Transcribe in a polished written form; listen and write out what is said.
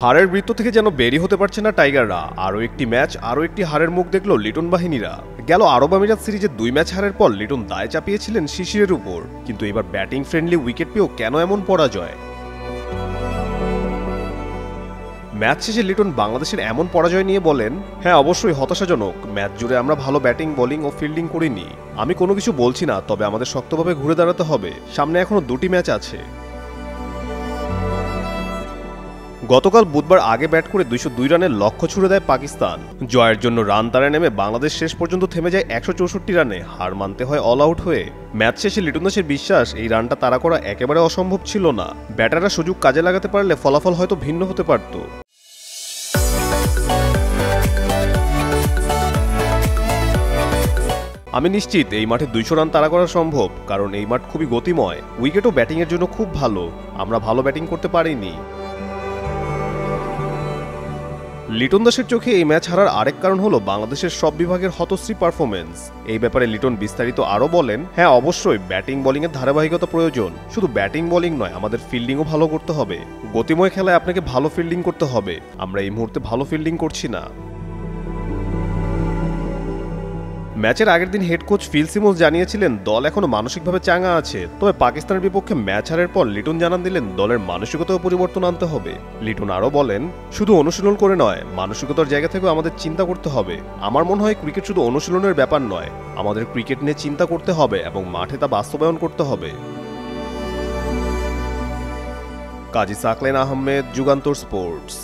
হারের বৃত্ত থেকে যেন বেরি হতে পারছে না টাইগাররা। আরও একটি ম্যাচ, আরও একটি হারের মুখ দেখল লিটন বাহিনীরা। গেল আরব আমিরাত সিরিজে 2 ম্যাচ হারের পর লিটন দায় চাপিয়েছিলেন শিশিরের উপর, কিন্তু এবার ব্যাটিং ফ্রেন্ডলি উইকেট পেয়েও কেন এমন পরাজয়? ম্যাচ শেষে লিটন বাংলাদেশের এমন পরাজয় নিয়ে বলেন, হ্যাঁ অবশ্যই হতাশাজনক। ম্যাচ জুড়ে আমরা ভালো ব্যাটিং, বোলিং ও ফিল্ডিং করিনি। আমি কোনো কিছু বলছি না, তবে আমাদের শক্তভাবে ঘুরে দাঁড়াতে হবে। সামনে এখনো 2টি ম্যাচ আছে। গতকাল বুধবার আগে ব্যাট করে 202 রানের লক্ষ্য ছুড়ে দেয় পাকিস্তান। জয়ের জন্য রান তাড়ায় নেমে বাংলাদেশ শেষ পর্যন্ত থেমে যায় 164 রানে। হার মানতে হয় অল আউট হয়ে। ম্যাচ শেষে লিটন দাসের বিশ্বাস, এই রানটা তাড়া করা একেবারে অসম্ভব ছিল না। ব্যাটাররা সুযোগ কাজে লাগাতে পারলে ফলাফল হয়তো ভিন্ন হতে পারত। আমি নিশ্চিত এই মাঠে 200 রান তাড়া করা সম্ভব, কারণ এই মাঠ খুবই গতিময়। উইকেটও ব্যাটিংয়ের জন্য খুব ভালো। আমরা ভালো ব্যাটিং করতে পারিনি। লিটন দাসের চোখে এই ম্যাচ হারার আরেক কারণ হলো বাংলাদেশের সব বিভাগের হতশ্রী পারফরমেন্স। এই ব্যাপারে লিটন বিস্তারিত আরও বলেন, হ্যাঁ অবশ্যই ব্যাটিং বোলিংয়ের ধারাবাহিকতা প্রয়োজন। শুধু ব্যাটিং বোলিং নয়, আমাদের ফিল্ডিংও ভালো করতে হবে। গতিময় খেলায় আপনাকে ভালো ফিল্ডিং করতে হবে। আমরা এই মুহূর্তে ভালো ফিল্ডিং করছি না। ম্যাচের আগের দিন হেড কোচ ফিল সিমন্স জানিয়েছিলেন দল এখনো মানসিকভাবে চাঙ্গা আছে। তবে পাকিস্তানের বিপক্ষে ম্যাচ হারের পর লিটন জানান দিলেন দলের মানসিকতাও পরিবর্তন আনতে হবে। লিটন আরও বলেন, শুধু অনুশীলন করে নয়, মানসিকতার জায়গা থেকেও আমাদের চিন্তা করতে হবে। আমার মনে হয় ক্রিকেট শুধু অনুশীলনের ব্যাপার নয়, আমাদের ক্রিকেট নিয়ে চিন্তা করতে হবে এবং মাঠে তা বাস্তবায়ন করতে হবে। কাজী সাকলাইন আহমেদ, যুগান্তর স্পোর্টস।